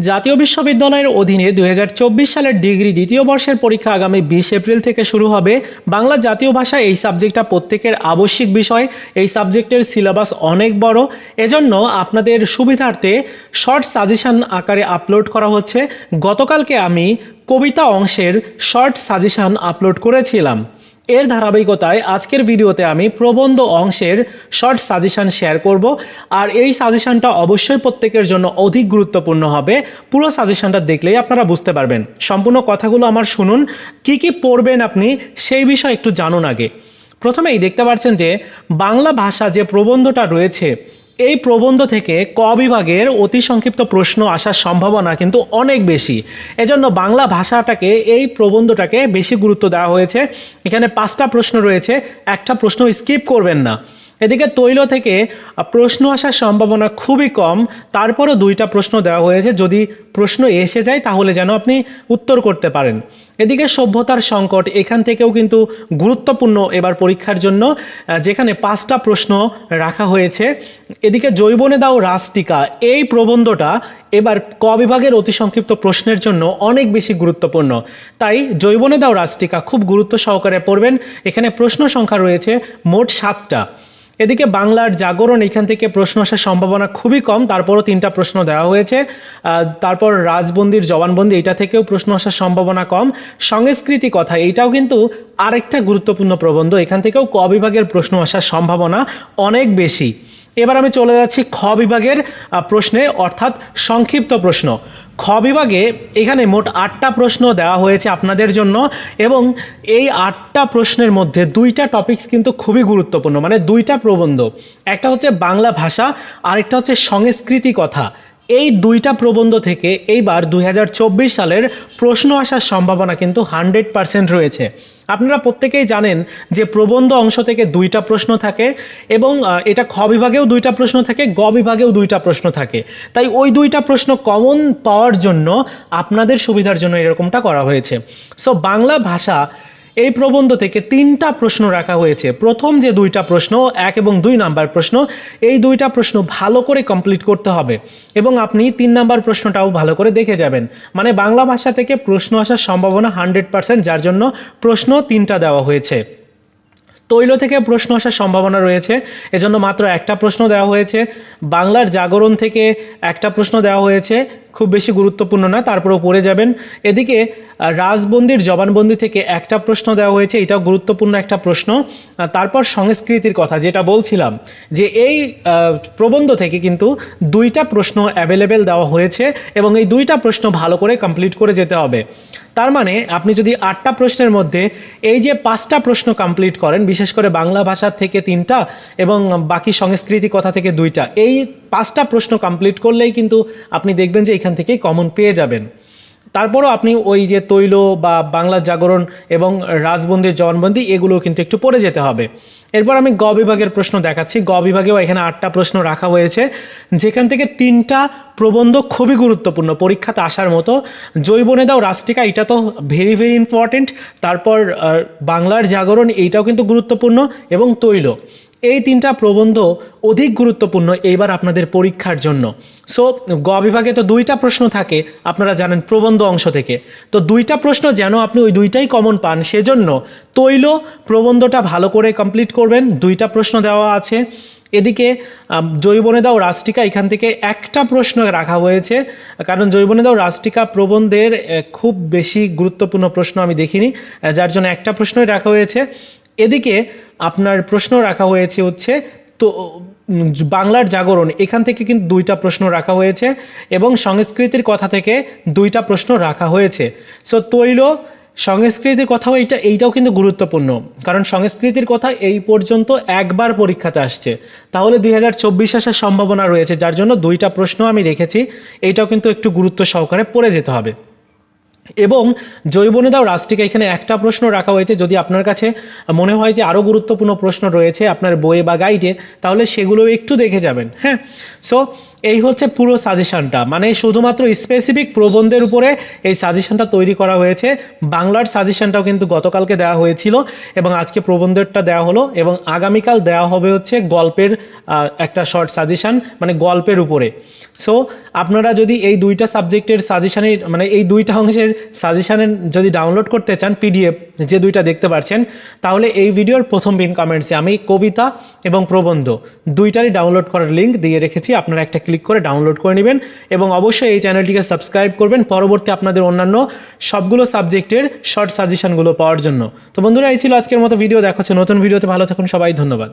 জাতীয় বিশ্ববিদ্যালয়ের অধীনে 2024 সালের ডিগ্রি দ্বিতীয় বর্ষের পরীক্ষা আগামী 20 এপ্রিল থেকে শুরু হবে। বাংলা জাতীয় ভাষা এই সাবজেক্টটা প্রত্যেকের আবশ্যিক বিষয়। এই সাবজেক্টের সিলেবাস অনেক বড়, এজন্য আপনাদের সুবিধার্থে শর্ট সাজেশন আকারে আপলোড করা হচ্ছে। গতকালকে আমি কবিতা অংশের শর্ট সাজেশন আপলোড করেছিলাম। এর ধারাবাহিকতায় আজকের ভিডিওতে আমি প্রবন্ধ অংশের শর্ট সাজেশন শেয়ার করব, আর এই সাজেশনটা অবশ্যই প্রত্যেকের জন্য অধিক গুরুত্বপূর্ণ হবে। পুরো সাজেশনটা দেখলেই আপনারা বুঝতে পারবেন। সম্পূর্ণ কথাগুলো আমার শুনুন, কি কি পড়বেন আপনি সেই বিষয়ে একটু জানুন আগে। প্রথমেই দেখতে পাচ্ছেন যে বাংলা ভাষা যে প্রবন্ধটা রয়েছে, এই প্রবন্ধ থেকে ক বিভাগের অতি সংক্ষিপ্ত প্রশ্ন আসার সম্ভাবনা কিন্তু অনেক বেশি। এজন্য বাংলা ভাষাটাকে, এই প্রবন্ধটাকে বেশি গুরুত্ব দেওয়া হয়েছে। এখানে 5টা প্রশ্ন রয়েছে, একটা প্রশ্ন স্কিপ করবেন না। এদিকে তৈল থেকে প্রশ্ন আসার সম্ভাবনা খুবই কম, তারপরও 2টা প্রশ্ন দেওয়া হয়েছে, যদি প্রশ্ন এসে যায় তাহলে যেন আপনি উত্তর করতে পারেন। এদিকে সভ্যতার সংকট, এখান থেকেও কিন্তু গুরুত্বপূর্ণ এবার পরীক্ষার জন্য, যেখানে 5টা প্রশ্ন রাখা হয়েছে। এদিকে জৈবনে দাও রাষ্ট্রিকা, এই প্রবন্ধটা এবার ক বিভাগের অতি সংক্ষিপ্ত প্রশ্নের জন্য অনেক বেশি গুরুত্বপূর্ণ। তাই জৈবনে দাও রাষ্ট্রিকা খুব গুরুত্ব সহকারে পড়বেন। এখানে প্রশ্ন সংখ্যা রয়েছে মোট 7টা। এদিকে বাংলার জাগরণ, এখান থেকে প্রশ্ন আসার সম্ভাবনা খুবই কম, তারপরও 3টা প্রশ্ন দেওয়া হয়েছে। তারপর রাজবন্দির জবানবন্দি, এটা থেকেও প্রশ্ন আসার সম্ভাবনা কম। সংস্কৃতি কথা, এইটাও কিন্তু আরেকটা গুরুত্বপূর্ণ প্রবন্ধ, এখান থেকেও ক বিভাগের প্রশ্ন আসার সম্ভাবনা অনেক বেশি। এবার আমি চলে যাচ্ছি খ বিভাগের প্রশ্নে, অর্থাৎ সংক্ষিপ্ত প্রশ্ন। খ বিভাগে এখানে মোট 8টা প্রশ্ন দেওয়া হয়েছে আপনাদের জন্য, এবং এই 8টা প্রশ্নের মধ্যে 2টা টপিকস কিন্তু খুবই গুরুত্বপূর্ণ, মানে 2টা প্রবন্ধ। একটা হচ্ছে বাংলা ভাষা, আরেকটা হচ্ছে সংস্কৃতি কথা। এই 2টা প্রবন্ধ থেকে এইবার 2024 সালের প্রশ্ন আসার সম্ভাবনা কিন্তু 100% রয়েছে। আপনারা প্রত্যেকেই জানেন যে প্রবন্ধ অংশ থেকে 2টা প্রশ্ন থাকে, এবং এটা খ বিভাগেও 2টা প্রশ্ন থাকে, গ বিভাগেও 2টা প্রশ্ন থাকে। তাই ওই 2টা প্রশ্ন কমন পাওয়ার জন্য আপনাদের সুবিধার জন্য এরকমটা করা হয়েছে। সো বাংলা ভাষা এই প্রবন্ধ থেকে 3টা প্রশ্ন রাখা হয়েছে। প্রথম যে 2টা প্রশ্ন, 1 এবং 2 নাম্বার প্রশ্ন, এই 2টা প্রশ্ন ভালো করে কমপ্লিট করতে হবে, এবং আপনি 3 নাম্বার প্রশ্নটাও ভালো করে দেখে যাবেন। মানে বাংলা ভাষা থেকে প্রশ্ন আসার সম্ভাবনা 100%, যার জন্য প্রশ্ন 3টা দেওয়া হয়েছে। তৈল থেকে প্রশ্ন আসার সম্ভাবনা রয়েছে, এজন্য মাত্র একটা প্রশ্ন দেওয়া হয়েছে। বাংলার জাগরণ থেকে একটা প্রশ্ন দেওয়া হয়েছে, খুব বেশি গুরুত্বপূর্ণ না, তারপরেও পড়ে যাবেন। এদিকে রাজবন্দির জবানবন্দি থেকে একটা প্রশ্ন দেওয়া হয়েছে, এটাও গুরুত্বপূর্ণ একটা প্রশ্ন। তারপর সংস্কৃতির কথা যেটা বলছিলাম, যে এই প্রবন্ধ থেকে কিন্তু 2টা প্রশ্ন অ্যাভেলেবেল দেওয়া হয়েছে, এবং এই 2টা প্রশ্ন ভালো করে কমপ্লিট করে যেতে হবে। তার মানে আপনি যদি 8টা প্রশ্নের মধ্যে এই যে 5টা প্রশ্ন কমপ্লিট করেন, বিশেষ করে বাংলা ভাষার থেকে 3টা এবং বাকি সংস্কৃতি কথা থেকে 2টা, এই 5টা প্রশ্ন কমপ্লিট করলেই কিন্তু আপনি দেখবেন যে এখান থেকেই কমন পেয়ে যাবেন। তারপরও আপনি ওই যে তৈল বা বাংলা জাগরণ এবং রাজবন্দির জবানবন্দি, এগুলো কিন্তু একটু পড়ে যেতে হবে। এরপর আমি গ বিভাগের প্রশ্ন দেখাচ্ছি। গ বিভাগেও এখানে 8টা প্রশ্ন রাখা হয়েছে, যেখান থেকে 3টা প্রবন্ধ খুবই গুরুত্বপূর্ণ, পরীক্ষাতে আসার মতো। জৈবনে দাও রাষ্ট্রিকা, এটা তো ভেরি ভেরি ইম্পর্টেন্ট। তারপর বাংলার জাগরণ, এইটাও কিন্তু গুরুত্বপূর্ণ, এবং তৈল, এই 3টা প্রবন্ধ অধিক গুরুত্বপূর্ণ এইবার আপনাদের পরীক্ষার জন্য। সো গ বিভাগে তো 2টা প্রশ্ন থাকে, আপনারা জানেন প্রবন্ধ অংশ থেকে, তো 2টা প্রশ্ন যেন আপনি ওই 2টাই কমন পান, সেজন্য তৈল প্রবন্ধটা ভালো করে কমপ্লিট করবেন। 2টা প্রশ্ন দেওয়া আছে। এদিকে জৈবনে দাও রাষ্ট্রিকা, এখান থেকে একটা প্রশ্ন রাখা হয়েছে, কারণ জৈবনে দাও রাষ্ট্রিকা প্রবন্ধের খুব বেশি গুরুত্বপূর্ণ প্রশ্ন আমি দেখিনি, যার জন্য একটা প্রশ্নই রাখা হয়েছে। এদিকে আপনার প্রশ্ন রাখা হয়েছে হচ্ছে তো বাংলার জাগরণ, এখান থেকে কিন্তু 2টা প্রশ্ন রাখা হয়েছে, এবং সংস্কৃতির কথা থেকে 2টা প্রশ্ন রাখা হয়েছে। সো তৈল সংস্কৃতির কথাও এইটাও কিন্তু গুরুত্বপূর্ণ, কারণ সংস্কৃতির কথা এই পর্যন্ত একবার পরীক্ষাতে আসছে, তাহলে 2024 আসার সম্ভাবনা রয়েছে, যার জন্য 2টা প্রশ্ন আমি রেখেছি। এইটাও কিন্তু একটু গুরুত্ব সহকারে পড়ে যেতে হবে। এবং জৈবনে দাও রাষ্ট্রিকা, এখানে একটা প্রশ্ন রাখা হয়েছে। যদি আপনার কাছে মনে হয় যে আরও গুরুত্বপূর্ণ প্রশ্ন রয়েছে আপনার বইয়ে বা গাইডে, তাহলে সেগুলো একটু দেখে যাবেন। হ্যাঁ, সো এই হচ্ছে পুরো সাজেশনটা, মানে শুধুমাত্র স্পেসিফিক প্রবন্ধের উপরে এই সাজেশনটা তৈরি করা হয়েছে। বাংলার সাজেশনটাও কিন্তু গতকালকে দেওয়া হয়েছিল এবং আজকে প্রবন্ধেরটা দেওয়া হলো, এবং আগামীকাল দেওয়া হবে হচ্ছে গল্পের একটা শর্ট সাজেশন, মানে গল্পের উপরে। সো আপনারা যদি এই দুইটা সাবজেক্টের সাজেশানের, মানে এই দুইটা অংশের সাজেশানের যদি ডাউনলোড করতে চান, পিডিএফ যে দুইটা দেখতে পাচ্ছেন, তাহলে এই ভিডিওর প্রথম পিন কমেন্টসে আমি কবিতা এবং প্রবন্ধ দুইটারই ডাউনলোড করার লিঙ্ক দিয়ে রেখেছি। আপনারা একটা ক্লিক করে ডাউনলোড করে নেবেন এবং অবশ্যই এই চ্যানেলটিকে সাবস্ক্রাইব করবেন পরবর্তী আপনাদের অন্যান্য সবগুলো সাবজেক্টের শর্ট সাজেশনগুলো পাওয়ার জন্য। তো বন্ধুরা, এই ছিল আজকের মতো ভিডিও। দেখা হচ্ছে নতুন ভিডিওতে। ভালো থাকুন সবাই, ধন্যবাদ।